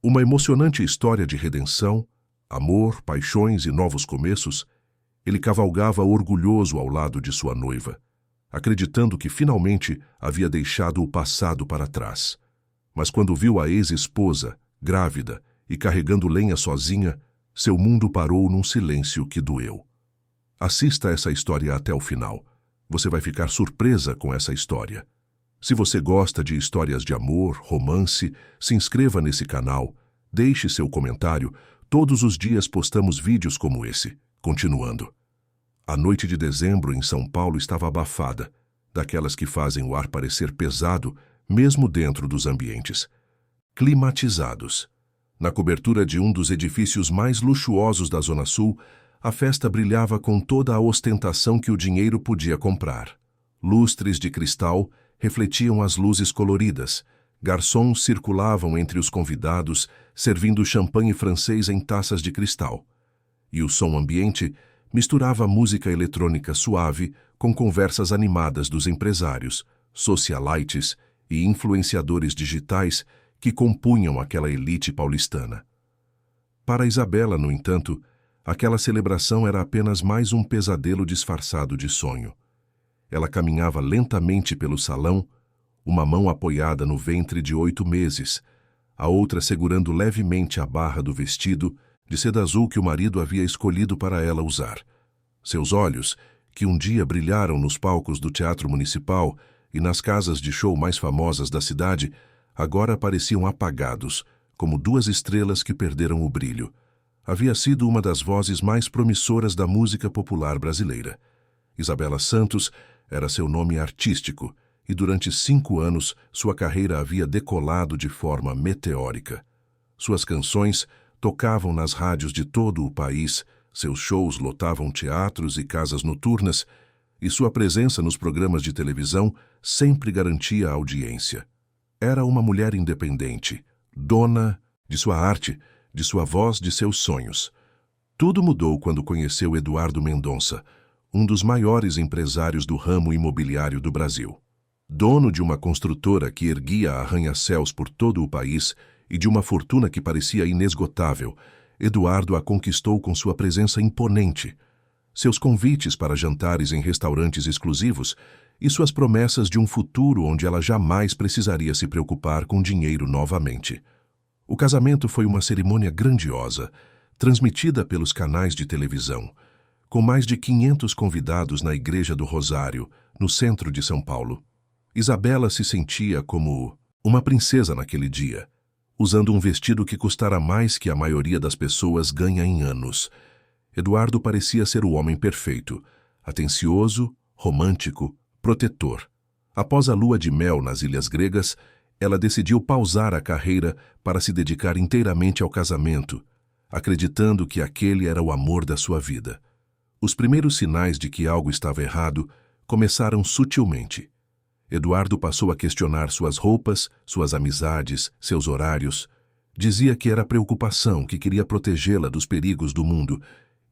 Uma emocionante história de redenção, amor, paixões e novos começos. Ele cavalgava orgulhoso ao lado de sua noiva, acreditando que finalmente havia deixado o passado para trás. Mas quando viu a ex-esposa, grávida e carregando lenha sozinha, seu mundo parou num silêncio que doeu. Assista essa história até o final. Você vai ficar surpresa com essa história. Se você gosta de histórias de amor, romance, se inscreva nesse canal, deixe seu comentário. Todos os dias postamos vídeos como esse. Continuando. A noite de dezembro em São Paulo estava abafada, daquelas que fazem o ar parecer pesado, mesmo dentro dos ambientes. Climatizados. Na cobertura de um dos edifícios mais luxuosos da Zona Sul, a festa brilhava com toda a ostentação que o dinheiro podia comprar. Lustres de cristal refletiam as luzes coloridas. Garçons circulavam entre os convidados, servindo champanhe francês em taças de cristal. E o som ambiente misturava música eletrônica suave com conversas animadas dos empresários, socialites e influenciadores digitais que compunham aquela elite paulistana. Para Isabela, no entanto, aquela celebração era apenas mais um pesadelo disfarçado de sonho. Ela caminhava lentamente pelo salão, uma mão apoiada no ventre de 8 meses, a outra segurando levemente a barra do vestido de seda azul que o marido havia escolhido para ela usar. Seus olhos, que um dia brilharam nos palcos do Teatro Municipal e nas casas de show mais famosas da cidade, agora pareciam apagados, como 2 estrelas que perderam o brilho. Havia sido uma das vozes mais promissoras da música popular brasileira. Isabela Santos era seu nome artístico, e durante 5 anos sua carreira havia decolado de forma meteórica. Suas canções tocavam nas rádios de todo o país, seus shows lotavam teatros e casas noturnas, e sua presença nos programas de televisão sempre garantia audiência. Era uma mulher independente, dona de sua arte, de sua voz, de seus sonhos. Tudo mudou quando conheceu Eduardo Mendonça, um dos maiores empresários do ramo imobiliário do Brasil. Dono de uma construtora que erguia arranha-céus por todo o país e de uma fortuna que parecia inesgotável, Eduardo a conquistou com sua presença imponente, seus convites para jantares em restaurantes exclusivos e suas promessas de um futuro onde ela jamais precisaria se preocupar com dinheiro novamente. O casamento foi uma cerimônia grandiosa, transmitida pelos canais de televisão, com mais de 500 convidados na Igreja do Rosário, no centro de São Paulo. Isabela se sentia como uma princesa naquele dia, usando um vestido que custara mais que a maioria das pessoas ganha em anos. Eduardo parecia ser o homem perfeito, atencioso, romântico, protetor. Após a lua de mel nas Ilhas Gregas, ela decidiu pausar a carreira para se dedicar inteiramente ao casamento, acreditando que aquele era o amor da sua vida. Os primeiros sinais de que algo estava errado começaram sutilmente. Eduardo passou a questionar suas roupas, suas amizades, seus horários. Dizia que era preocupação, que queria protegê-la dos perigos do mundo.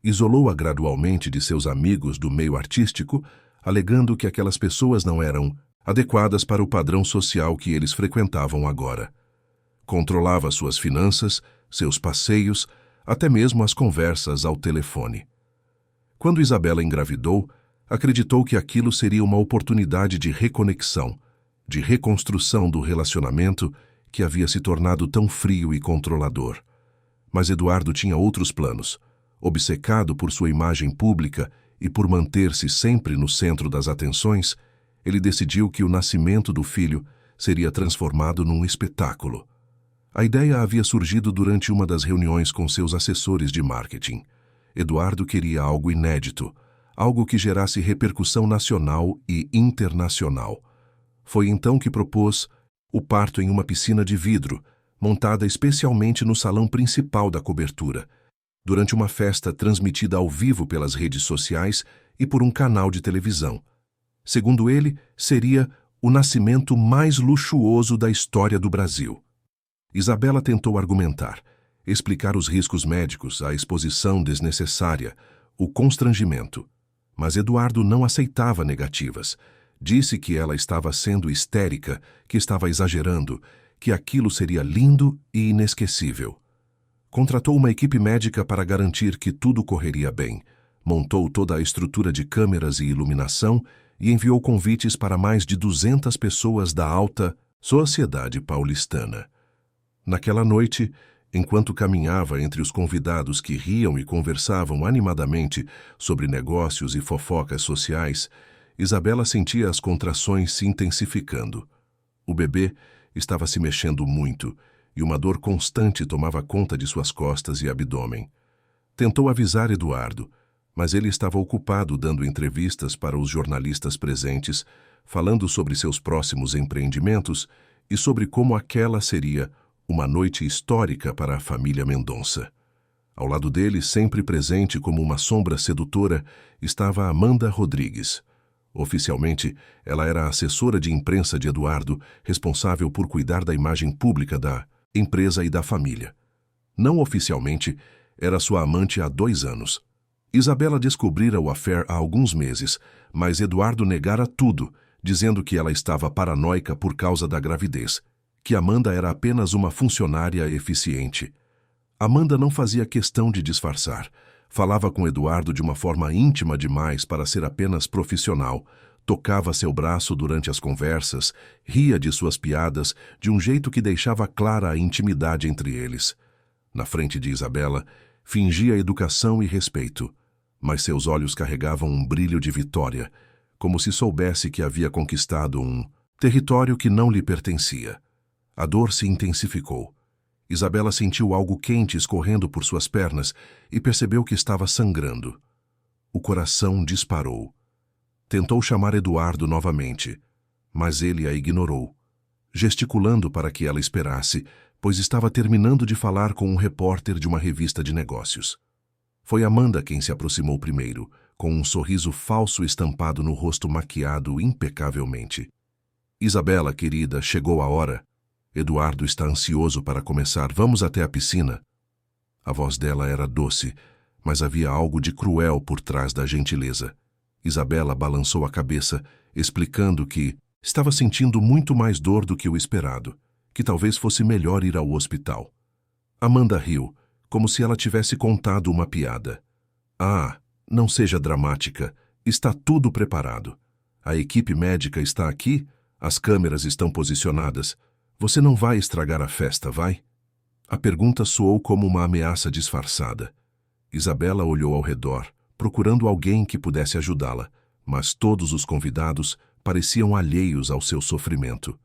Isolou-a gradualmente de seus amigos do meio artístico, alegando que aquelas pessoas não eram adequadas para o padrão social que eles frequentavam agora. Controlava suas finanças, seus passeios, até mesmo as conversas ao telefone. Quando Isabela engravidou, acreditou que aquilo seria uma oportunidade de reconexão, de reconstrução do relacionamento que havia se tornado tão frio e controlador. Mas Eduardo tinha outros planos. Obcecado por sua imagem pública e por manter-se sempre no centro das atenções, ele decidiu que o nascimento do filho seria transformado num espetáculo. A ideia havia surgido durante uma das reuniões com seus assessores de marketing. Eduardo queria algo inédito, algo que gerasse repercussão nacional e internacional. Foi então que propôs o parto em uma piscina de vidro, montada especialmente no salão principal da cobertura, durante uma festa transmitida ao vivo pelas redes sociais e por um canal de televisão. Segundo ele, seria o nascimento mais luxuoso da história do Brasil. Isabela tentou argumentar, explicar os riscos médicos, a exposição desnecessária, o constrangimento. Mas Eduardo não aceitava negativas. Disse que ela estava sendo histérica, que estava exagerando, que aquilo seria lindo e inesquecível. Contratou uma equipe médica para garantir que tudo correria bem, montou toda a estrutura de câmeras e iluminação e enviou convites para mais de 200 pessoas da alta sociedade paulistana. Naquela noite, enquanto caminhava entre os convidados que riam e conversavam animadamente sobre negócios e fofocas sociais, Isabela sentia as contrações se intensificando. O bebê estava se mexendo muito e uma dor constante tomava conta de suas costas e abdômen. Tentou avisar Eduardo, mas ele estava ocupado dando entrevistas para os jornalistas presentes, falando sobre seus próximos empreendimentos e sobre como aquela seria uma noite histórica para a família Mendonça. Ao lado dele, sempre presente como uma sombra sedutora, estava Amanda Rodrigues. Oficialmente, ela era a assessora de imprensa de Eduardo, responsável por cuidar da imagem pública da empresa e da família. Não oficialmente, era sua amante há 2 anos. Isabela descobrira o affair há alguns meses, mas Eduardo negara tudo, dizendo que ela estava paranoica por causa da gravidez, que Amanda era apenas uma funcionária eficiente. Amanda não fazia questão de disfarçar. Falava com Eduardo de uma forma íntima demais para ser apenas profissional, tocava seu braço durante as conversas, ria de suas piadas de um jeito que deixava clara a intimidade entre eles. Na frente de Isabela, fingia educação e respeito, mas seus olhos carregavam um brilho de vitória, como se soubesse que havia conquistado um território que não lhe pertencia. A dor se intensificou. Isabela sentiu algo quente escorrendo por suas pernas e percebeu que estava sangrando. O coração disparou. Tentou chamar Eduardo novamente, mas ele a ignorou, gesticulando para que ela esperasse, pois estava terminando de falar com um repórter de uma revista de negócios. Foi Amanda quem se aproximou primeiro, com um sorriso falso estampado no rosto maquiado impecavelmente. Isabela, querida, chegou a hora. Eduardo está ansioso para começar. Vamos até a piscina. A voz dela era doce, mas havia algo de cruel por trás da gentileza. Isabela balançou a cabeça, explicando que estava sentindo muito mais dor do que o esperado, que talvez fosse melhor ir ao hospital. Amanda riu, como se ela tivesse contado uma piada. Ah, não seja dramática. Está tudo preparado. A equipe médica está aqui, as câmeras estão posicionadas. Você não vai estragar a festa, vai? A pergunta soou como uma ameaça disfarçada. Isabela olhou ao redor, procurando alguém que pudesse ajudá-la, mas todos os convidados pareciam alheios ao seu sofrimento.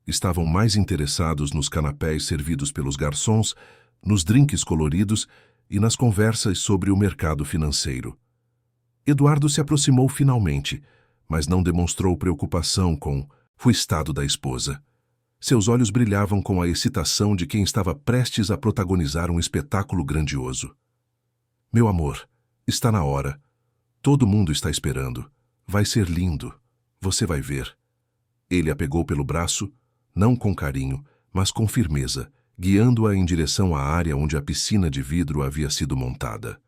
Estavam mais interessados nos canapés servidos pelos garçons, nos drinks coloridos e nas conversas sobre o mercado financeiro. Eduardo se aproximou finalmente, mas não demonstrou preocupação com o estado da esposa. Seus olhos brilhavam com a excitação de quem estava prestes a protagonizar um espetáculo grandioso. Meu amor, está na hora. Todo mundo está esperando. Vai ser lindo. Você vai ver. Ele a pegou pelo braço, não com carinho, mas com firmeza, guiando-a em direção à área onde a piscina de vidro havia sido montada.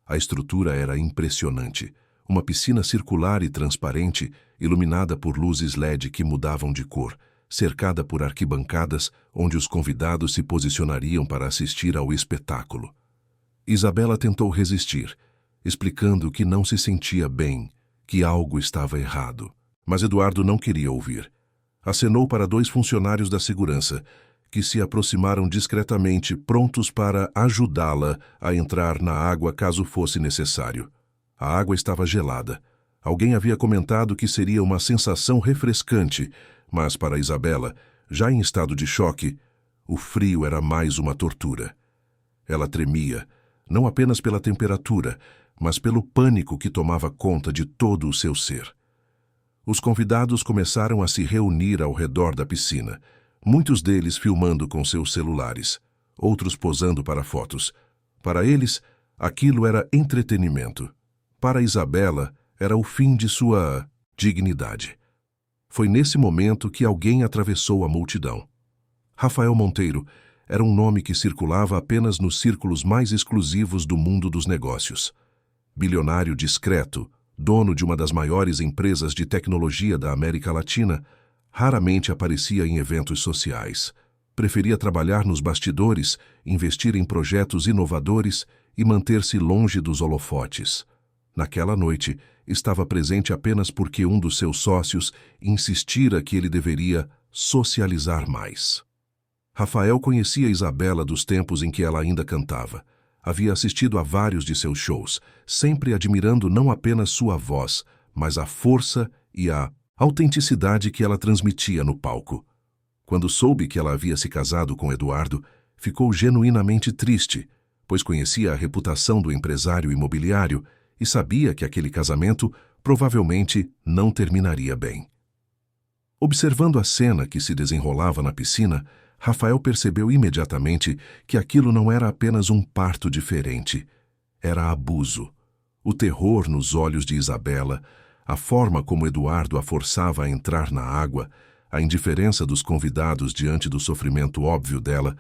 A estrutura era impressionante. Uma piscina circular e transparente, iluminada por luzes LED que mudavam de cor, cercada por arquibancadas onde os convidados se posicionariam para assistir ao espetáculo. Isabela tentou resistir, explicando que não se sentia bem, que algo estava errado. Mas Eduardo não queria ouvir. Acenou para 2 funcionários da segurança, que se aproximaram discretamente, prontos para ajudá-la a entrar na água caso fosse necessário. A água estava gelada. Alguém havia comentado que seria uma sensação refrescante, mas para Isabela, já em estado de choque, o frio era mais uma tortura. Ela tremia, não apenas pela temperatura, mas pelo pânico que tomava conta de todo o seu ser. Os convidados começaram a se reunir ao redor da piscina, muitos deles filmando com seus celulares, outros posando para fotos. Para eles, aquilo era entretenimento. Para Isabela, era o fim de sua dignidade. Foi nesse momento que alguém atravessou a multidão. Rafael Monteiro era um nome que circulava apenas nos círculos mais exclusivos do mundo dos negócios. Bilionário discreto, dono de uma das maiores empresas de tecnologia da América Latina, raramente aparecia em eventos sociais. Preferia trabalhar nos bastidores, investir em projetos inovadores e manter-se longe dos holofotes. Naquela noite, estava presente apenas porque um dos seus sócios insistira que ele deveria socializar mais. Rafael conhecia Isabela dos tempos em que ela ainda cantava. Havia assistido a vários de seus shows, sempre admirando não apenas sua voz, mas a força e a autenticidade que ela transmitia no palco. Quando soube que ela havia se casado com Eduardo, ficou genuinamente triste, pois conhecia a reputação do empresário imobiliário e sabia que aquele casamento provavelmente não terminaria bem. Observando a cena que se desenrolava na piscina, Rafael percebeu imediatamente que aquilo não era apenas um parto diferente. Era abuso. O terror nos olhos de Isabela, a forma como Eduardo a forçava a entrar na água, a indiferença dos convidados diante do sofrimento óbvio dela,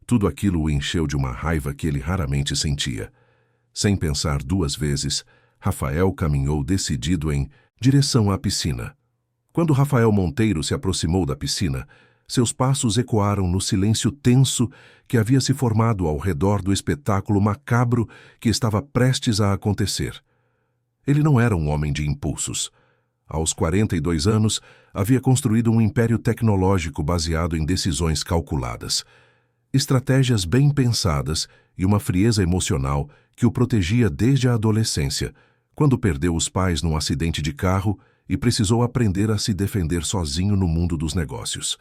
tudo aquilo o encheu de uma raiva que ele raramente sentia. Sem pensar duas vezes, Rafael caminhou decidido em direção à piscina. Quando Rafael Monteiro se aproximou da piscina, seus passos ecoaram no silêncio tenso que havia se formado ao redor do espetáculo macabro que estava prestes a acontecer. Ele não era um homem de impulsos. Aos 42 anos, havia construído um império tecnológico baseado em decisões calculadas, estratégias bem pensadas e uma frieza emocional que o protegia desde a adolescência, quando perdeu os pais num acidente de carro e precisou aprender a se defender sozinho no mundo dos negócios.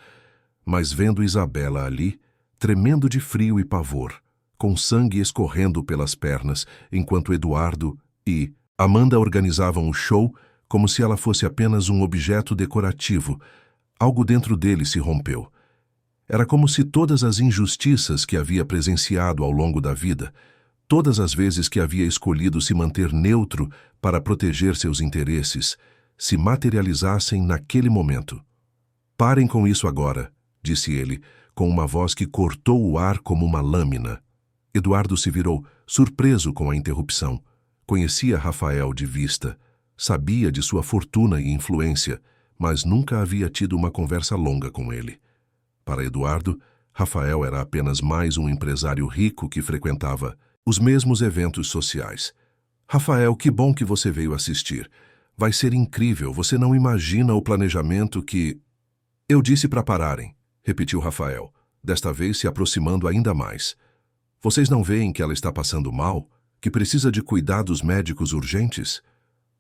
Mas vendo Isabela ali, tremendo de frio e pavor, com sangue escorrendo pelas pernas, enquanto Eduardo e Amanda organizavam o show como se ela fosse apenas um objeto decorativo, algo dentro dele se rompeu. Era como se todas as injustiças que havia presenciado ao longo da vida, todas as vezes que havia escolhido se manter neutro para proteger seus interesses, se materializassem naquele momento. "Parem com isso agora", disse ele, com uma voz que cortou o ar como uma lâmina. Eduardo se virou, surpreso com a interrupção. Conhecia Rafael de vista, sabia de sua fortuna e influência, mas nunca havia tido uma conversa longa com ele. Para Eduardo, Rafael era apenas mais um empresário rico que frequentava os mesmos eventos sociais. "Rafael, que bom que você veio assistir. Vai ser incrível, você não imagina o planejamento que..." "Eu disse para pararem", repetiu Rafael, desta vez se aproximando ainda mais. "Vocês não veem que ela está passando mal? Que precisa de cuidados médicos urgentes?"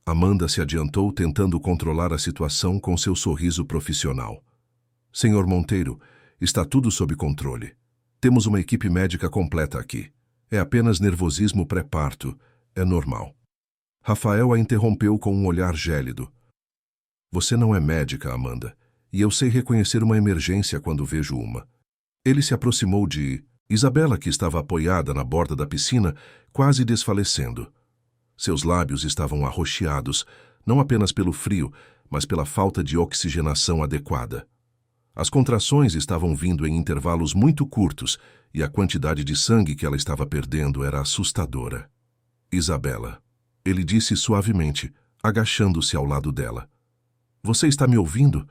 Amanda se adiantou tentando controlar a situação com seu sorriso profissional. "Senhor Monteiro, está tudo sob controle. Temos uma equipe médica completa aqui. É apenas nervosismo pré-parto. É normal." Rafael a interrompeu com um olhar gélido. "Você não é médica, Amanda, e eu sei reconhecer uma emergência quando vejo uma." Ele se aproximou de Isabela, que estava apoiada na borda da piscina, quase desfalecendo. Seus lábios estavam arroxeados, não apenas pelo frio, mas pela falta de oxigenação adequada. As contrações estavam vindo em intervalos muito curtos e a quantidade de sangue que ela estava perdendo era assustadora. "Isabela", ele disse suavemente, agachando-se ao lado dela. "Você está me ouvindo?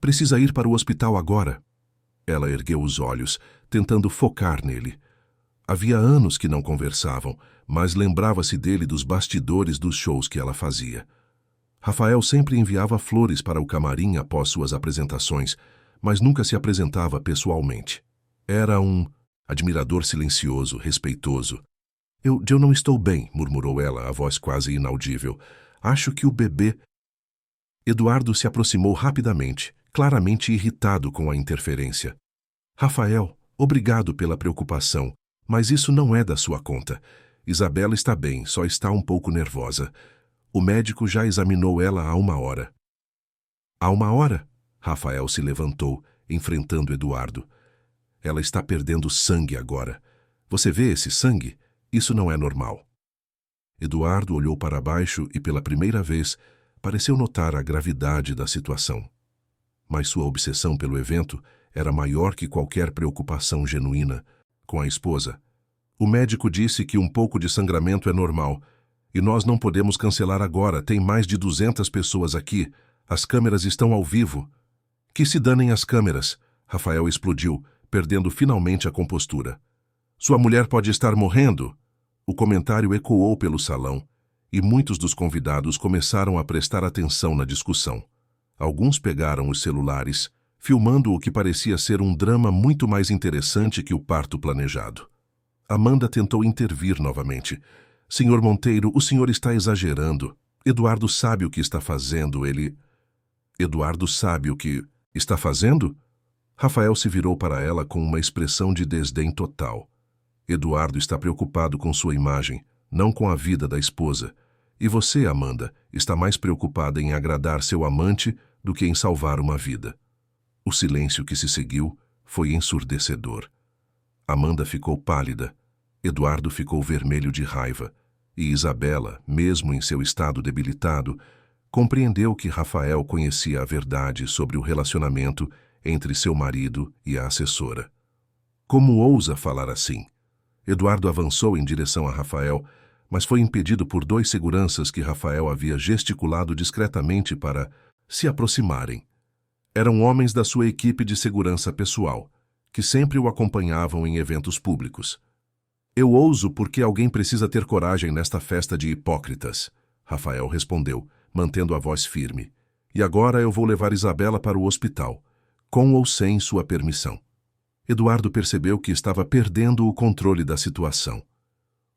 Precisa ir para o hospital agora." Ela ergueu os olhos, tentando focar nele. Havia anos que não conversavam, mas lembrava-se dele dos bastidores dos shows que ela fazia. Rafael sempre enviava flores para o camarim após suas apresentações, mas nunca se apresentava pessoalmente. Era um admirador silencioso, respeitoso. Eu não estou bem", murmurou ela, a voz quase inaudível. "Acho que o bebê..." Eduardo se aproximou rapidamente, claramente irritado com a interferência. "Rafael, obrigado pela preocupação, mas isso não é da sua conta. Isabela está bem, só está um pouco nervosa. O médico já examinou ela há 1 hora." "Há 1 hora?" Rafael se levantou, enfrentando Eduardo. "Ela está perdendo sangue agora. Você vê esse sangue? Isso não é normal." Eduardo olhou para baixo e, pela primeira vez, pareceu notar a gravidade da situação. Mas sua obsessão pelo evento era maior que qualquer preocupação genuína com a esposa. "O médico disse que um pouco de sangramento é normal, e nós não podemos cancelar agora, tem mais de 200 pessoas aqui, as câmeras estão ao vivo." "Que se danem as câmeras", Rafael explodiu, perdendo finalmente a compostura. Sua mulher pode estar morrendo. O comentário ecoou pelo salão, e muitos dos convidados começaram a prestar atenção na discussão. Alguns pegaram os celulares, filmando o que parecia ser um drama muito mais interessante que o parto planejado. Amanda tentou intervir novamente. Senhor Monteiro, o senhor está exagerando. Eduardo sabe o que está fazendo, ele... Eduardo sabe o que está fazendo? Rafael se virou para ela com uma expressão de desdém total. Eduardo está preocupado com sua imagem, não com a vida da esposa. E você, Amanda, está mais preocupada em agradar seu amante do que em salvar uma vida. O silêncio que se seguiu foi ensurdecedor. Amanda ficou pálida, Eduardo ficou vermelho de raiva, e Isabela, mesmo em seu estado debilitado, compreendeu que Rafael conhecia a verdade sobre o relacionamento entre seu marido e a assessora. Como ousa falar assim? Eduardo avançou em direção a Rafael, mas foi impedido por 2 seguranças que Rafael havia gesticulado discretamente para se aproximarem. Eram homens da sua equipe de segurança pessoal, que sempre o acompanhavam em eventos públicos. Eu ouso porque alguém precisa ter coragem nesta festa de hipócritas, Rafael respondeu, mantendo a voz firme. E agora eu vou levar Isabela para o hospital, com ou sem sua permissão. Eduardo percebeu que estava perdendo o controle da situação.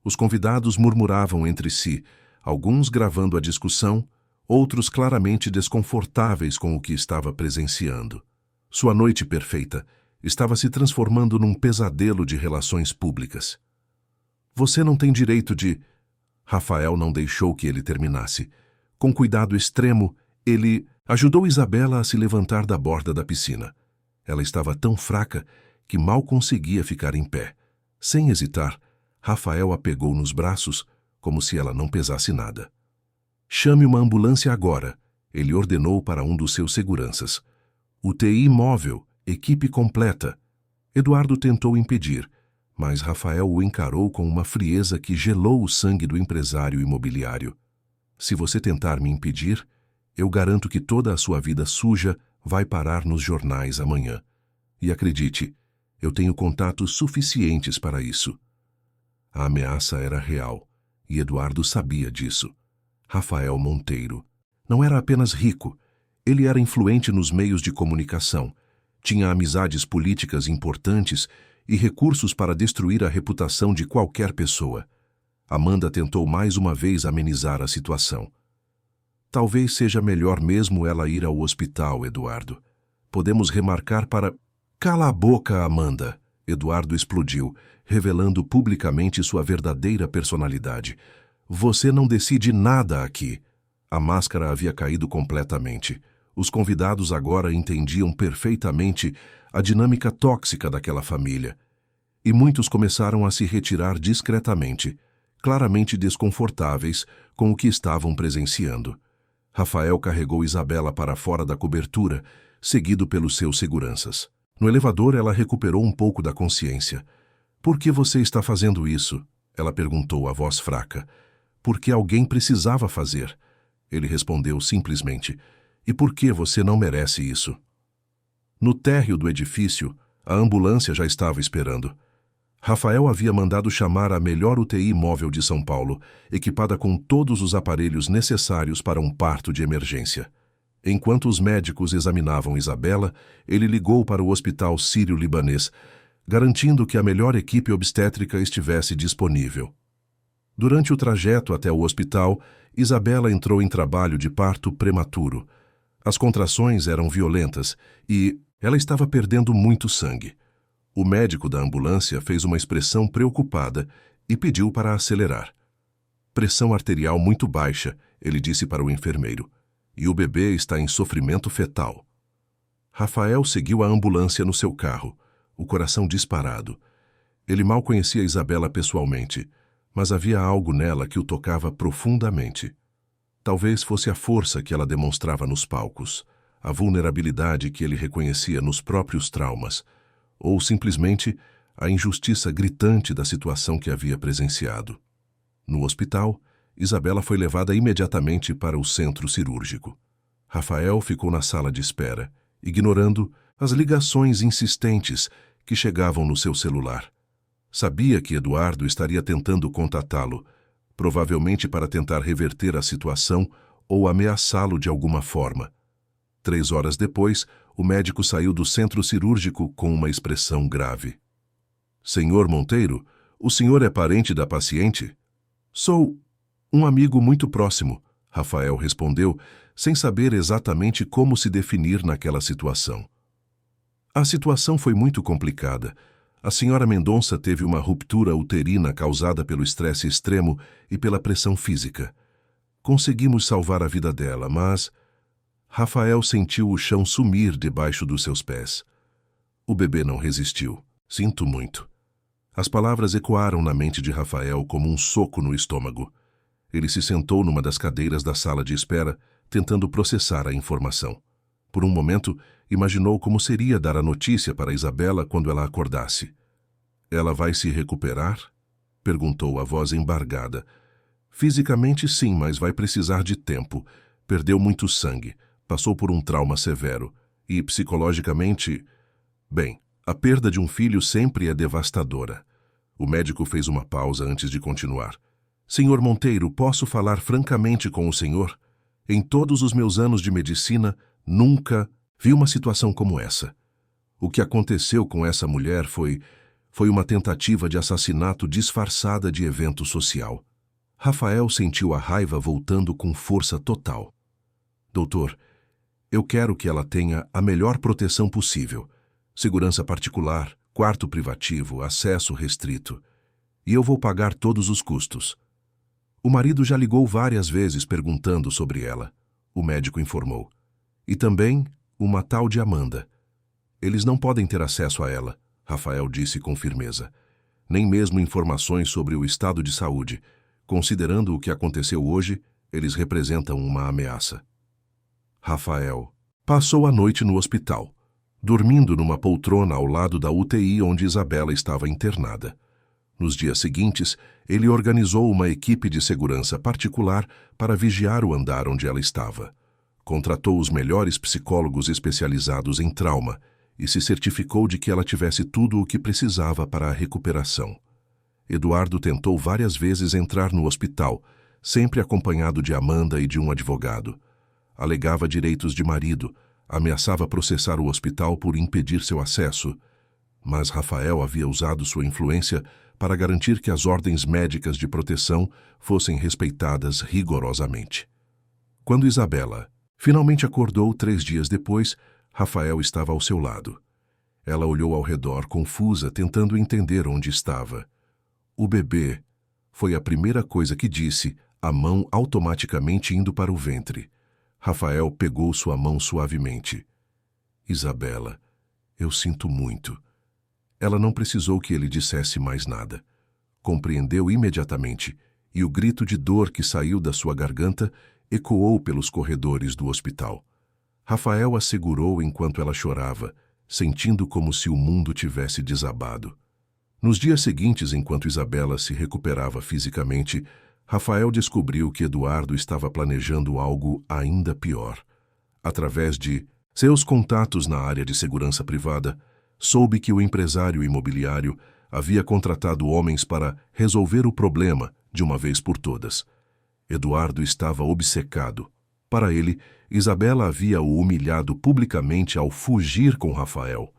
Os convidados murmuravam entre si, alguns gravando a discussão, outros claramente desconfortáveis com o que estava presenciando. Sua noite perfeita estava se transformando num pesadelo de relações públicas. Você não tem direito de... Rafael não deixou que ele terminasse. Com cuidado extremo, ele ajudou Isabela a se levantar da borda da piscina. Ela estava tão fraca que mal conseguia ficar em pé. Sem hesitar, Rafael a pegou nos braços, como se ela não pesasse nada. Chame uma ambulância agora, ele ordenou para um dos seus seguranças. UTI móvel, equipe completa. Eduardo tentou impedir, mas Rafael o encarou com uma frieza que gelou o sangue do empresário imobiliário. Se você tentar me impedir, eu garanto que toda a sua vida suja vai parar nos jornais amanhã. E acredite, eu tenho contatos suficientes para isso. A ameaça era real, e Eduardo sabia disso. Rafael Monteiro não era apenas rico, ele era influente nos meios de comunicação, tinha amizades políticas importantes e recursos para destruir a reputação de qualquer pessoa. Amanda tentou mais uma vez amenizar a situação. Talvez seja melhor mesmo ela ir ao hospital, Eduardo. Podemos remarcar para... Cala a boca, Amanda! Eduardo explodiu, revelando publicamente sua verdadeira personalidade. Você não decide nada aqui. A máscara havia caído completamente. Os convidados agora entendiam perfeitamente a dinâmica tóxica daquela família. E muitos começaram a se retirar discretamente, claramente desconfortáveis com o que estavam presenciando. Rafael carregou Isabela para fora da cobertura, seguido pelos seus seguranças. No elevador, ela recuperou um pouco da consciência. Por que você está fazendo isso? Ela perguntou, a voz fraca. Porque alguém precisava fazer. Ele respondeu simplesmente. E por que você não merece isso? No térreo do edifício, a ambulância já estava esperando. Rafael havia mandado chamar a melhor UTI móvel de São Paulo, equipada com todos os aparelhos necessários para um parto de emergência. Enquanto os médicos examinavam Isabela, ele ligou para o Hospital Sírio-Libanês, garantindo que a melhor equipe obstétrica estivesse disponível. Durante o trajeto até o hospital, Isabela entrou em trabalho de parto prematuro. As contrações eram violentas e ela estava perdendo muito sangue. O médico da ambulância fez uma expressão preocupada e pediu para acelerar. Pressão arterial muito baixa, ele disse para o enfermeiro. E o bebê está em sofrimento fetal. Rafael seguiu a ambulância no seu carro, o coração disparado. Ele mal conhecia Isabela pessoalmente, mas havia algo nela que o tocava profundamente. Talvez fosse a força que ela demonstrava nos palcos, a vulnerabilidade que ele reconhecia nos próprios traumas, ou simplesmente a injustiça gritante da situação que havia presenciado. No hospital, Isabela foi levada imediatamente para o centro cirúrgico. Rafael ficou na sala de espera, ignorando as ligações insistentes que chegavam no seu celular. Sabia que Eduardo estaria tentando contatá-lo, provavelmente para tentar reverter a situação ou ameaçá-lo de alguma forma. 3 horas depois, o médico saiu do centro cirúrgico com uma expressão grave. Senhor Monteiro, o senhor é parente da paciente? Sou um amigo muito próximo, Rafael respondeu, sem saber exatamente como se definir naquela situação. A situação foi muito complicada. A senhora Mendonça teve uma ruptura uterina causada pelo estresse extremo e pela pressão física. Conseguimos salvar a vida dela, mas... Rafael sentiu o chão sumir debaixo dos seus pés. O bebê não resistiu. Sinto muito. As palavras ecoaram na mente de Rafael como um soco no estômago. Ele se sentou numa das cadeiras da sala de espera, tentando processar a informação. Por um momento, imaginou como seria dar a notícia para Isabela quando ela acordasse. Ela vai se recuperar? Perguntou a voz embargada. Fisicamente sim, mas vai precisar de tempo. Perdeu muito sangue, passou por um trauma severo. E psicologicamente... Bem, a perda de um filho sempre é devastadora. O médico fez uma pausa antes de continuar. Senhor Monteiro, posso falar francamente com o senhor? Em todos os meus anos de medicina, nunca vi uma situação como essa. O que aconteceu com essa mulher foi uma tentativa de assassinato disfarçada de evento social. Rafael sentiu a raiva voltando com força total. Doutor, eu quero que ela tenha a melhor proteção possível. Segurança particular, quarto privativo, acesso restrito. E eu vou pagar todos os custos. O marido já ligou várias vezes perguntando sobre ela. O médico informou. E também uma tal de Amanda. Eles não podem ter acesso a ela, Rafael disse com firmeza. Nem mesmo informações sobre o estado de saúde. Considerando o que aconteceu hoje, eles representam uma ameaça. Rafael passou a noite no hospital, dormindo numa poltrona ao lado da UTI onde Isabela estava internada. Nos dias seguintes, ele organizou uma equipe de segurança particular para vigiar o andar onde ela estava. Contratou os melhores psicólogos especializados em trauma e se certificou de que ela tivesse tudo o que precisava para a recuperação. Eduardo tentou várias vezes entrar no hospital, sempre acompanhado de Amanda e de um advogado. Alegava direitos de marido, ameaçava processar o hospital por impedir seu acesso, mas Rafael havia usado sua influência para garantir que as ordens médicas de proteção fossem respeitadas rigorosamente. Quando Isabela finalmente acordou 3 dias depois, Rafael estava ao seu lado. Ela olhou ao redor, confusa, tentando entender onde estava. O bebê foi a primeira coisa que disse, a mão automaticamente indo para o ventre. Rafael pegou sua mão suavemente. Isabela, eu sinto muito. Ela não precisou que ele dissesse mais nada. Compreendeu imediatamente, e o grito de dor que saiu da sua garganta ecoou pelos corredores do hospital. Rafael a segurou enquanto ela chorava, sentindo como se o mundo tivesse desabado. Nos dias seguintes, enquanto Isabela se recuperava fisicamente, Rafael descobriu que Eduardo estava planejando algo ainda pior. Através de seus contatos na área de segurança privada, soube que o empresário imobiliário havia contratado homens para resolver o problema de uma vez por todas. Eduardo estava obcecado. Para ele, Isabela havia o humilhado publicamente ao fugir com Rafael.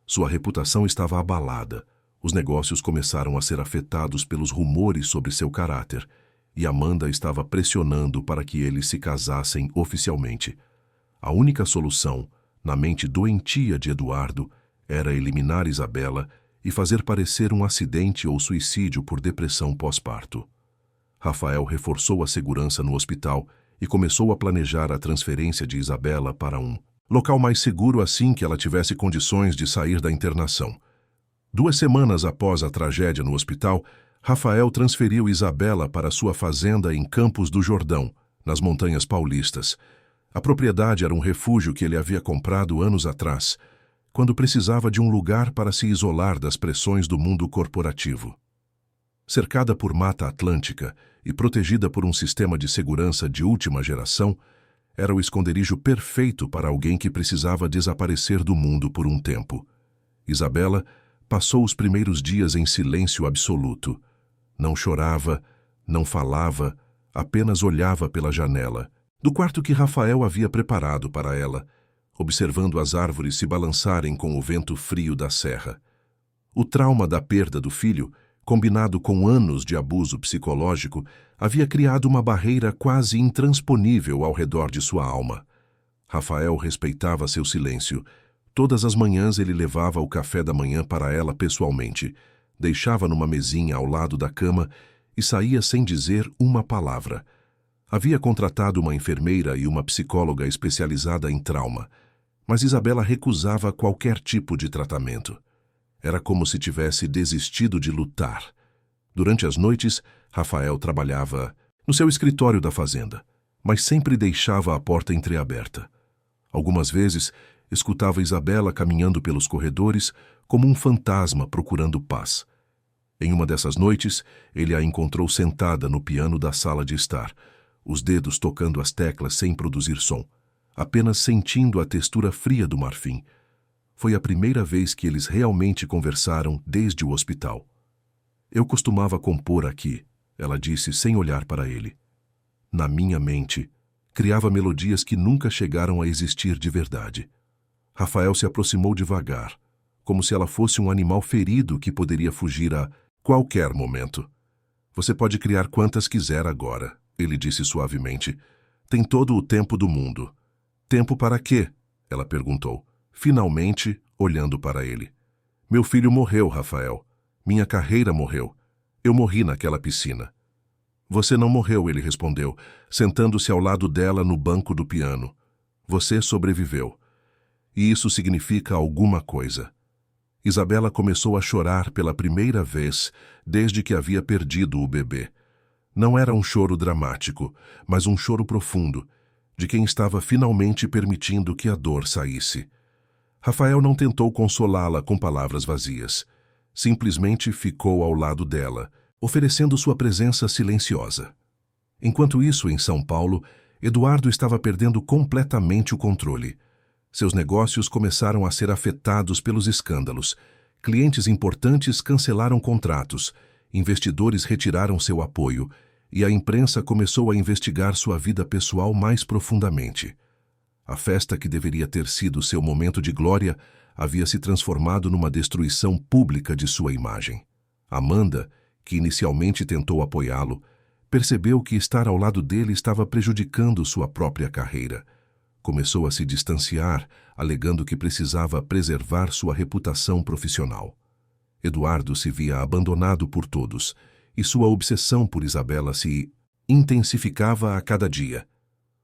Sua reputação estava abalada. Os negócios começaram a ser afetados pelos rumores sobre seu caráter, e Amanda estava pressionando para que eles se casassem oficialmente. A única solução, na mente doentia de Eduardo, era eliminar Isabela e fazer parecer um acidente ou suicídio por depressão pós-parto. Rafael reforçou a segurança no hospital e começou a planejar a transferência de Isabela para um local mais seguro assim que ela tivesse condições de sair da internação. 2 semanas após a tragédia no hospital, Rafael transferiu Isabela para sua fazenda em Campos do Jordão, nas Montanhas Paulistas. A propriedade era um refúgio que ele havia comprado anos atrás, quando precisava de um lugar para se isolar das pressões do mundo corporativo. Cercada por Mata Atlântica e protegida por um sistema de segurança de última geração, era o esconderijo perfeito para alguém que precisava desaparecer do mundo por um tempo. Isabela Passou os primeiros dias em silêncio absoluto. Não chorava, não falava, apenas olhava pela janela, do quarto que Rafael havia preparado para ela, observando as árvores se balançarem com o vento frio da serra. O trauma da perda do filho, combinado com anos de abuso psicológico, havia criado uma barreira quase intransponível ao redor de sua alma. Rafael respeitava seu silêncio. Todas as manhãs ele levava o café da manhã para ela pessoalmente, deixava numa mesinha ao lado da cama e saía sem dizer uma palavra. Havia contratado uma enfermeira e uma psicóloga especializada em trauma, mas Isabela recusava qualquer tipo de tratamento. Era como se tivesse desistido de lutar. Durante as noites, Rafael trabalhava no seu escritório da fazenda, mas sempre deixava a porta entreaberta. Algumas vezes, escutava Isabela caminhando pelos corredores como um fantasma procurando paz. Em uma dessas noites, ele a encontrou sentada no piano da sala de estar, os dedos tocando as teclas sem produzir som, apenas sentindo a textura fria do marfim. Foi a primeira vez que eles realmente conversaram desde o hospital. Eu costumava compor aqui, ela disse sem olhar para ele. Na minha mente, criava melodias que nunca chegaram a existir de verdade. Rafael se aproximou devagar, como se ela fosse um animal ferido que poderia fugir a qualquer momento. Você pode criar quantas quiser agora, ele disse suavemente. Tem todo o tempo do mundo. Tempo para quê? Ela perguntou, finalmente olhando para ele. Meu filho morreu, Rafael. Minha carreira morreu. Eu morri naquela piscina. Você não morreu, ele respondeu, sentando-se ao lado dela no banco do piano. Você sobreviveu. E isso significa alguma coisa. Isabela começou a chorar pela primeira vez desde que havia perdido o bebê. Não era um choro dramático, mas um choro profundo, de quem estava finalmente permitindo que a dor saísse. Rafael não tentou consolá-la com palavras vazias. Simplesmente ficou ao lado dela, oferecendo sua presença silenciosa. Enquanto isso, em São Paulo, Eduardo estava perdendo completamente o controle. Seus negócios começaram a ser afetados pelos escândalos. Clientes importantes cancelaram contratos, investidores retiraram seu apoio e a imprensa começou a investigar sua vida pessoal mais profundamente. A festa que deveria ter sido seu momento de glória havia se transformado numa destruição pública de sua imagem. Amanda, que inicialmente tentou apoiá-lo, percebeu que estar ao lado dele estava prejudicando sua própria carreira. Começou a se distanciar, alegando que precisava preservar sua reputação profissional. Eduardo se via abandonado por todos, e sua obsessão por Isabela se intensificava a cada dia.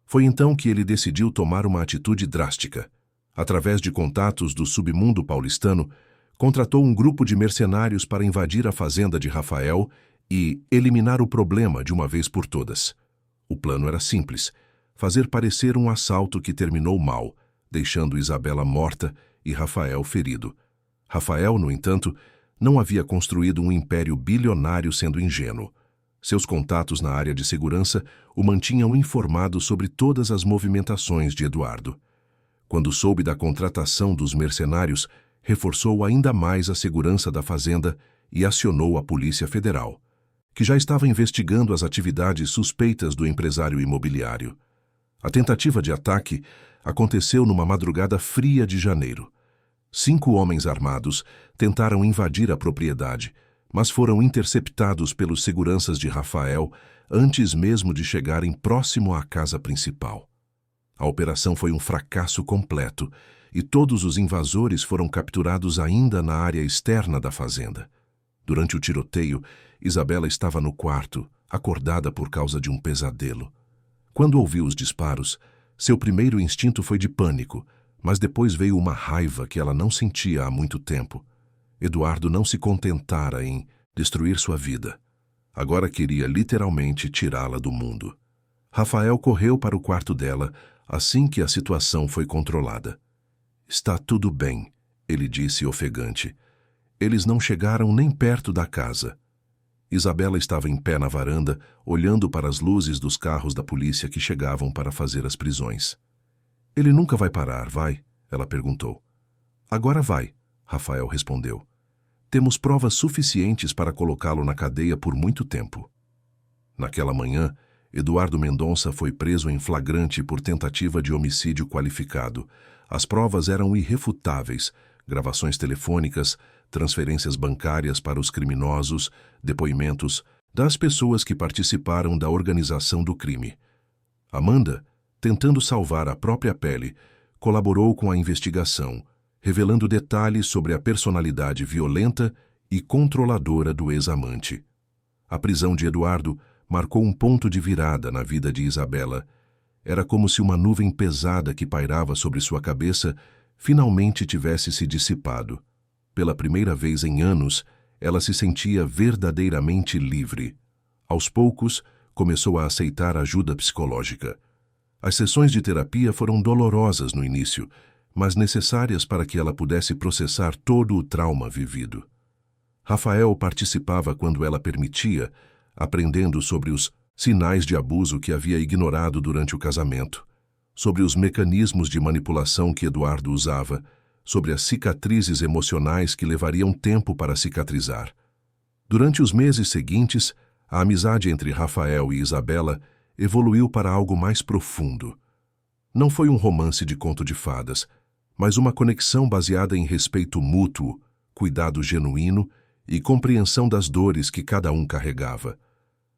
Foi então que ele decidiu tomar uma atitude drástica. Através de contatos do submundo paulistano, contratou um grupo de mercenários para invadir a fazenda de Rafael e eliminar o problema de uma vez por todas. O plano era simples: fazer parecer um assalto que terminou mal, deixando Isabela morta e Rafael ferido. Rafael, no entanto, não havia construído um império bilionário sendo ingênuo. Seus contatos na área de segurança o mantinham informado sobre todas as movimentações de Eduardo. Quando soube da contratação dos mercenários, reforçou ainda mais a segurança da fazenda e acionou a Polícia Federal, que já estava investigando as atividades suspeitas do empresário imobiliário. A tentativa de ataque aconteceu numa madrugada fria de janeiro. 5 homens armados tentaram invadir a propriedade, mas foram interceptados pelos seguranças de Rafael antes mesmo de chegarem próximo à casa principal. A operação foi um fracasso completo e todos os invasores foram capturados ainda na área externa da fazenda. Durante o tiroteio, Isabela estava no quarto, acordada por causa de um pesadelo. Quando ouviu os disparos, seu primeiro instinto foi de pânico, mas depois veio uma raiva que ela não sentia há muito tempo. Eduardo não se contentara em destruir sua vida. Agora queria literalmente tirá-la do mundo. Rafael correu para o quarto dela assim que a situação foi controlada. Está tudo bem, ele disse ofegante. Eles não chegaram nem perto da casa. Isabela estava em pé na varanda, olhando para as luzes dos carros da polícia que chegavam para fazer as prisões. Ele nunca vai parar, vai? Ela perguntou. Agora vai, Rafael respondeu. temos provas suficientes para colocá-lo na cadeia por muito tempo. Naquela manhã, Eduardo Mendonça foi preso em flagrante por tentativa de homicídio qualificado. As provas eram irrefutáveis: gravações telefônicas, transferências bancárias para os criminosos, depoimentos das pessoas que participaram da organização do crime. Amanda, tentando salvar a própria pele, colaborou com a investigação, revelando detalhes sobre a personalidade violenta e controladora do ex-amante. A prisão de Eduardo marcou um ponto de virada na vida de Isabela. Era como se uma nuvem pesada que pairava sobre sua cabeça finalmente tivesse se dissipado. Pela primeira vez em anos, ela se sentia verdadeiramente livre. Aos poucos, começou a aceitar ajuda psicológica. As sessões de terapia foram dolorosas no início, mas necessárias para que ela pudesse processar todo o trauma vivido. Rafael participava quando ela permitia, aprendendo sobre os sinais de abuso que havia ignorado durante o casamento, sobre os mecanismos de manipulação que Eduardo usava, sobre as cicatrizes emocionais que levariam tempo para cicatrizar. Durante os meses seguintes, a amizade entre Rafael e Isabela evoluiu para algo mais profundo. Não foi um romance de conto de fadas, mas uma conexão baseada em respeito mútuo, cuidado genuíno e compreensão das dores que cada um carregava.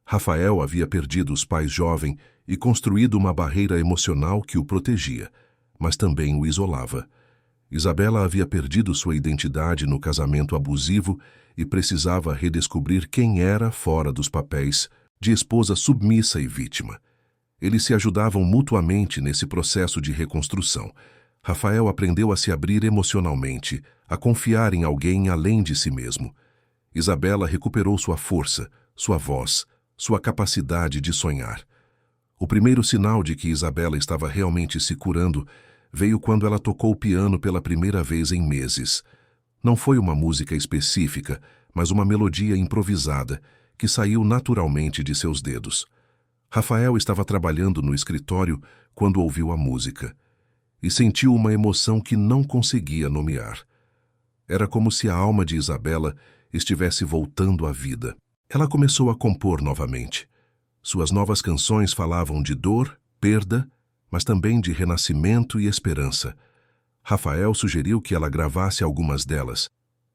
Rafael havia perdido os pais jovem e construído uma barreira emocional que o protegia, mas também o isolava. Isabela havia perdido sua identidade no casamento abusivo e precisava redescobrir quem era fora dos papéis de esposa submissa e vítima. Eles se ajudavam mutuamente nesse processo de reconstrução. Rafael aprendeu a se abrir emocionalmente, a confiar em alguém além de si mesmo. Isabela recuperou sua força, sua voz, sua capacidade de sonhar. O primeiro sinal de que Isabela estava realmente se curando veio quando ela tocou o piano pela primeira vez em meses. Não foi uma música específica, mas uma melodia improvisada, que saiu naturalmente de seus dedos. Rafael estava trabalhando no escritório quando ouviu a música e sentiu uma emoção que não conseguia nomear. Era como se a alma de Isabela estivesse voltando à vida. Ela começou a compor novamente. Suas novas canções falavam de dor, perda, mas também de renascimento e esperança. Rafael sugeriu que ela gravasse algumas delas,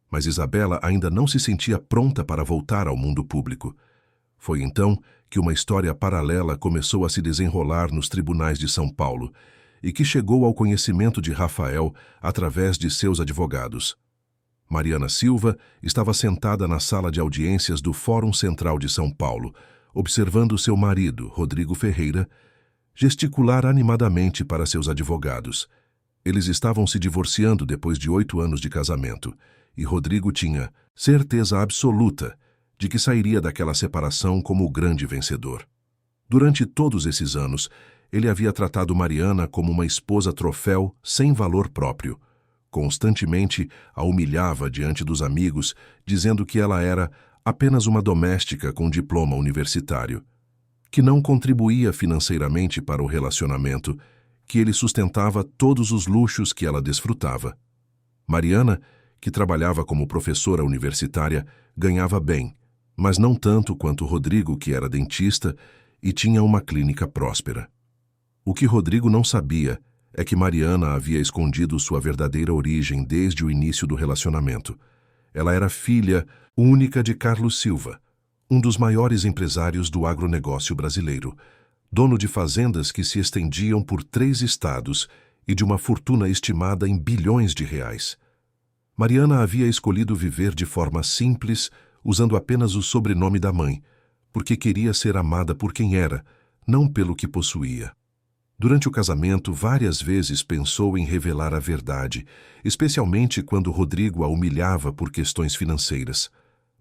mas Isabela ainda não se sentia pronta para voltar ao mundo público. Foi então que uma história paralela começou a se desenrolar nos tribunais de São Paulo e que chegou ao conhecimento de Rafael através de seus advogados. Mariana Silva estava sentada na sala de audiências do Fórum Central de São Paulo, observando seu marido, Rodrigo Ferreira, gesticular animadamente para seus advogados. Eles estavam se divorciando depois de 8 anos de casamento, e Rodrigo tinha certeza absoluta de que sairia daquela separação como o grande vencedor. Durante todos esses anos, ele havia tratado Mariana como uma esposa troféu sem valor próprio. Constantemente a humilhava diante dos amigos, dizendo que ela era apenas uma doméstica com diploma universitário, que não contribuía financeiramente para o relacionamento, que ele sustentava todos os luxos que ela desfrutava. Mariana, que trabalhava como professora universitária, ganhava bem, mas não tanto quanto Rodrigo, que era dentista e tinha uma clínica próspera. O que Rodrigo não sabia é que Mariana havia escondido sua verdadeira origem desde o início do relacionamento. Ela era filha única de Carlos Silva, um dos maiores empresários do agronegócio brasileiro, dono de fazendas que se estendiam por 3 estados e de uma fortuna estimada em bilhões de reais. Mariana havia escolhido viver de forma simples, usando apenas o sobrenome da mãe, porque queria ser amada por quem era, não pelo que possuía. Durante o casamento, várias vezes pensou em revelar a verdade, especialmente quando Rodrigo a humilhava por questões financeiras.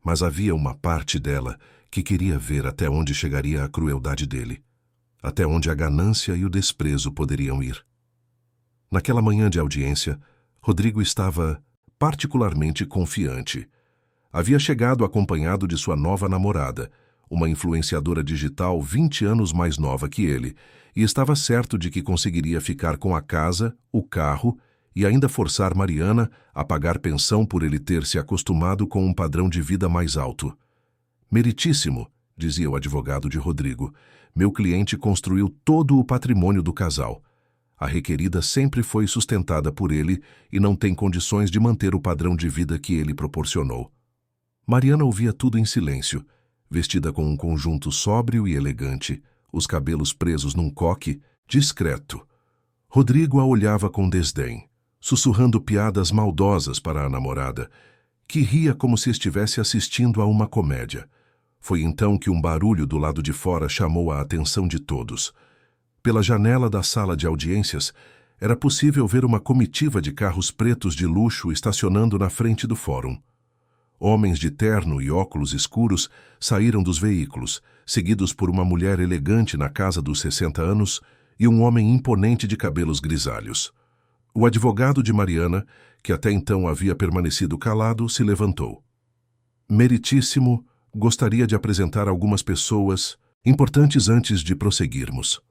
Mas havia uma parte dela que queria ver até onde chegaria a crueldade dele, até onde a ganância e o desprezo poderiam ir. Naquela manhã de audiência, Rodrigo estava particularmente confiante. Havia chegado acompanhado de sua nova namorada, uma influenciadora digital 20 anos mais nova que ele, e estava certo de que conseguiria ficar com a casa, o carro e ainda forçar Mariana a pagar pensão por ele ter se acostumado com um padrão de vida mais alto. Meritíssimo, dizia o advogado de Rodrigo, meu cliente construiu todo o patrimônio do casal. A requerida sempre foi sustentada por ele e não tem condições de manter o padrão de vida que ele proporcionou. Mariana ouvia tudo em silêncio, vestida com um conjunto sóbrio e elegante, os cabelos presos num coque, discreto. Rodrigo a olhava com desdém, sussurrando piadas maldosas para a namorada, que ria como se estivesse assistindo a uma comédia. Foi então que um barulho do lado de fora chamou a atenção de todos. Pela janela da sala de audiências, era possível ver uma comitiva de carros pretos de luxo estacionando na frente do fórum. Homens de terno e óculos escuros saíram dos veículos, seguidos por uma mulher elegante na casa dos 60 anos e um homem imponente de cabelos grisalhos. O advogado de Mariana, que até então havia permanecido calado, se levantou. Meritíssimo, gostaria de apresentar algumas pessoas importantes antes de prosseguirmos.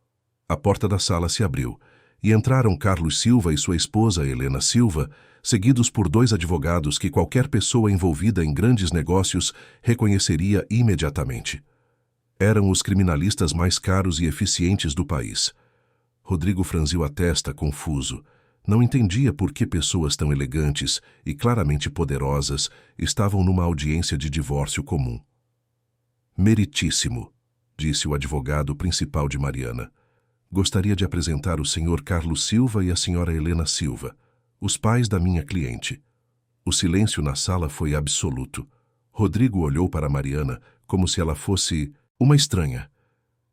A porta da sala se abriu e entraram Carlos Silva e sua esposa Helena Silva, seguidos por dois advogados que qualquer pessoa envolvida em grandes negócios reconheceria imediatamente. Eram os criminalistas mais caros e eficientes do país. Rodrigo franziu a testa, confuso. Não entendia por que pessoas tão elegantes e claramente poderosas estavam numa audiência de divórcio comum. Meritíssimo, disse o advogado principal de Mariana. Gostaria de apresentar o senhor Carlos Silva e a senhora Helena Silva, os pais da minha cliente. O silêncio na sala foi absoluto. Rodrigo olhou para Mariana como se ela fosse uma estranha.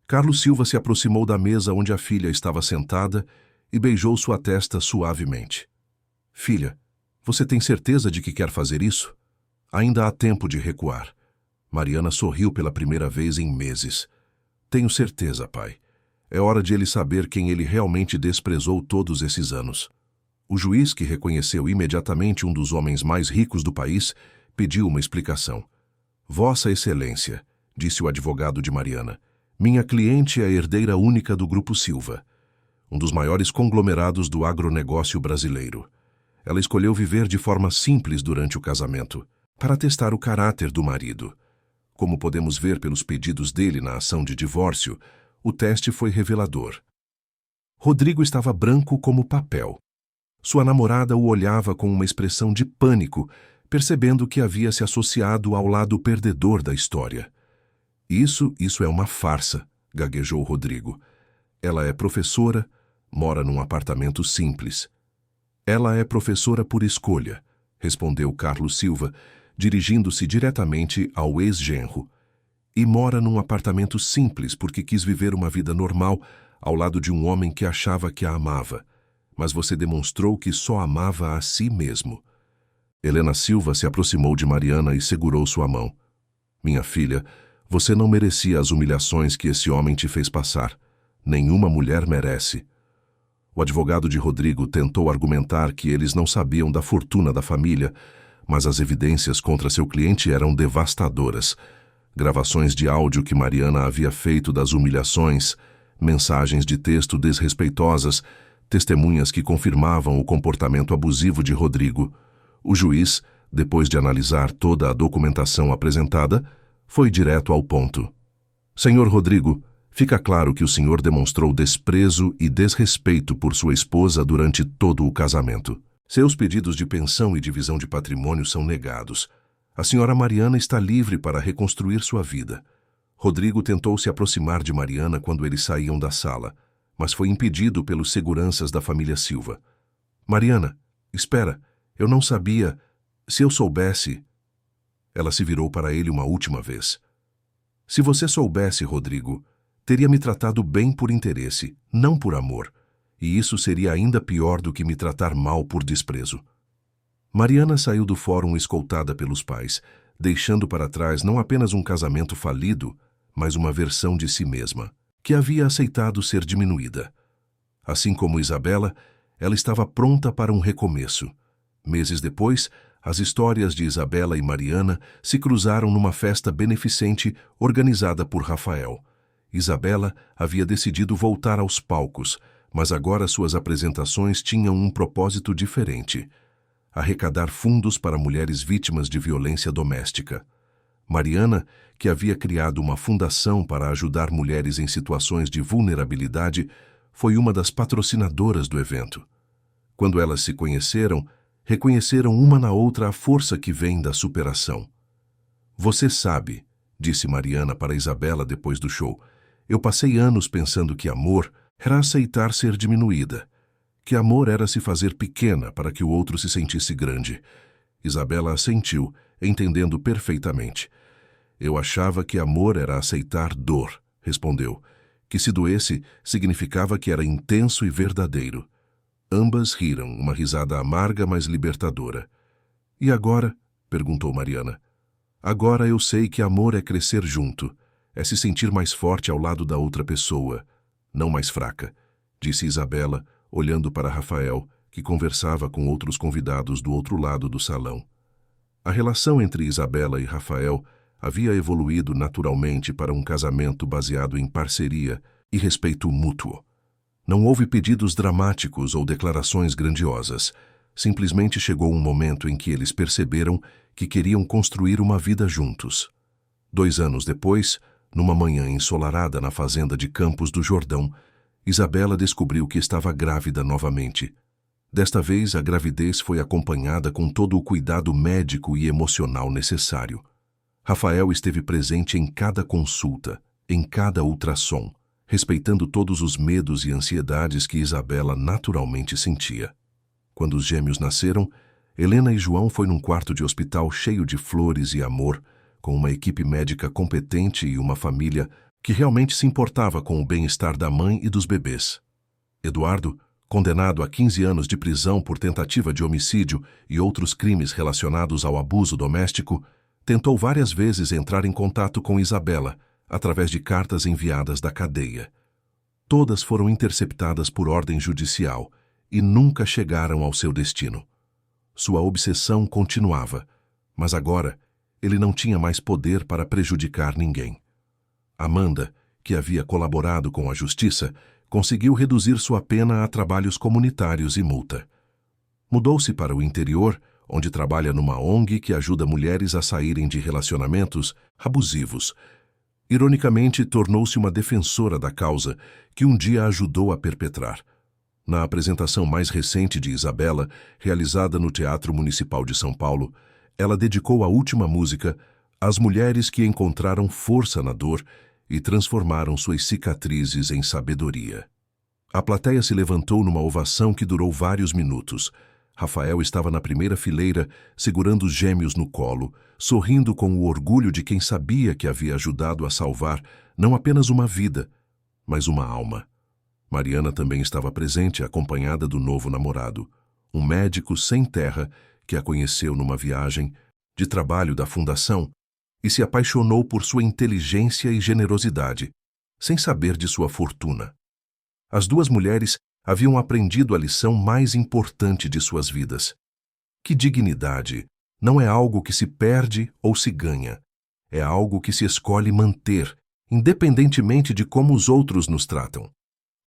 Carlos Silva se aproximou da mesa onde a filha estava sentada e beijou sua testa suavemente. Filha, você tem certeza de que quer fazer isso? Ainda há tempo de recuar. Mariana sorriu pela primeira vez em meses. Tenho certeza, pai. É hora de ele saber quem ele realmente desprezou todos esses anos. O juiz, que reconheceu imediatamente um dos homens mais ricos do país, pediu uma explicação. Vossa Excelência, disse o advogado de Mariana, minha cliente é a herdeira única do Grupo Silva, um dos maiores conglomerados do agronegócio brasileiro. Ela escolheu viver de forma simples durante o casamento, para testar o caráter do marido. Como podemos ver pelos pedidos dele na ação de divórcio, o teste foi revelador. Rodrigo estava branco como papel. Sua namorada o olhava com uma expressão de pânico, percebendo que havia se associado ao lado perdedor da história. Isso é uma farsa, gaguejou Rodrigo. Ela é professora, mora num apartamento simples. Ela é professora por escolha, respondeu Carlos Silva, dirigindo-se diretamente ao ex-genro. E mora num apartamento simples porque quis viver uma vida normal ao lado de um homem que achava que a amava. Mas você demonstrou que só amava a si mesmo. Helena Silva se aproximou de Mariana e segurou sua mão. Minha filha, você não merecia as humilhações que esse homem te fez passar. Nenhuma mulher merece. O advogado de Rodrigo tentou argumentar que eles não sabiam da fortuna da família, mas as evidências contra seu cliente eram devastadoras. Gravações de áudio que Mariana havia feito das humilhações, mensagens de texto desrespeitosas, testemunhas que confirmavam o comportamento abusivo de Rodrigo. O juiz, depois de analisar toda a documentação apresentada, foi direto ao ponto. Senhor Rodrigo, fica claro que o senhor demonstrou desprezo e desrespeito por sua esposa durante todo o casamento. Seus pedidos de pensão e divisão de patrimônio são negados. A senhora Mariana está livre para reconstruir sua vida. Rodrigo tentou se aproximar de Mariana quando eles saíam da sala, mas foi impedido pelos seguranças da família Silva. Mariana, espera, eu não sabia. Se eu soubesse... Ela se virou para ele uma última vez. Se você soubesse, Rodrigo, teria me tratado bem por interesse, não por amor, e isso seria ainda pior do que me tratar mal por desprezo. Mariana saiu do fórum escoltada pelos pais, deixando para trás não apenas um casamento falido, mas uma versão de si mesma, que havia aceitado ser diminuída. Assim como Isabela, ela estava pronta para um recomeço. Meses depois, as histórias de Isabela e Mariana se cruzaram numa festa beneficente organizada por Rafael. Isabela havia decidido voltar aos palcos, Mas agora suas apresentações tinham um propósito diferente: arrecadar fundos para mulheres vítimas de violência doméstica. Mariana, que havia criado uma fundação para ajudar mulheres em situações de vulnerabilidade, foi uma das patrocinadoras do evento. Quando elas se conheceram, reconheceram uma na outra a força que vem da superação. "Você sabe", disse Mariana para Isabela depois do show, "eu passei anos pensando que amor era aceitar ser diminuída, que amor era se fazer pequena para que o outro se sentisse grande." Isabela assentiu, entendendo perfeitamente. "Eu achava que amor era aceitar dor", respondeu. "Que se doesse, significava que era intenso e verdadeiro." Ambas riram, uma risada amarga, mas libertadora. "E agora?", perguntou Mariana. "Agora eu sei que amor é crescer junto, é se sentir mais forte ao lado da outra pessoa, não mais fraca", disse Isabela, olhando para Rafael, que conversava com outros convidados do outro lado do salão. A relação entre Isabela e Rafael havia evoluído naturalmente para um casamento baseado em parceria e respeito mútuo. Não houve pedidos dramáticos ou declarações grandiosas. Simplesmente chegou um momento em que eles perceberam que queriam construir uma vida juntos. 2 anos depois, numa manhã ensolarada na fazenda de Campos do Jordão, Isabela descobriu que estava grávida novamente. Desta vez, a gravidez foi acompanhada com todo o cuidado médico e emocional necessário. Rafael esteve presente em cada consulta, em cada ultrassom, respeitando todos os medos e ansiedades que Isabela naturalmente sentia. Quando os gêmeos nasceram, Helena e João foi num quarto de hospital cheio de flores e amor, com uma equipe médica competente e uma família que realmente se importava com o bem-estar da mãe e dos bebês. Eduardo, condenado a 15 anos de prisão por tentativa de homicídio e outros crimes relacionados ao abuso doméstico, tentou várias vezes entrar em contato com Isabela, através de cartas enviadas da cadeia. Todas foram interceptadas por ordem judicial e nunca chegaram ao seu destino. Sua obsessão continuava, mas agora ele não tinha mais poder para prejudicar ninguém. Amanda, que havia colaborado com a justiça, conseguiu reduzir sua pena a trabalhos comunitários e multa. Mudou-se para o interior, onde trabalha numa ONG que ajuda mulheres a saírem de relacionamentos abusivos. Ironicamente, tornou-se uma defensora da causa que um dia ajudou a perpetrar. Na apresentação mais recente de Isabela, realizada no Teatro Municipal de São Paulo, ela dedicou a última música às mulheres que encontraram força na dor e transformaram suas cicatrizes em sabedoria. A plateia se levantou numa ovação que durou vários minutos. Rafael estava na primeira fileira, segurando os gêmeos no colo, sorrindo com o orgulho de quem sabia que havia ajudado a salvar não apenas uma vida, mas uma alma. Mariana também estava presente, acompanhada do novo namorado, um médico sem terra que a conheceu numa viagem de trabalho da fundação e se apaixonou por sua inteligência e generosidade, sem saber de sua fortuna. As duas mulheres haviam aprendido a lição mais importante de suas vidas: que dignidade não é algo que se perde ou se ganha, é algo que se escolhe manter, independentemente de como os outros nos tratam.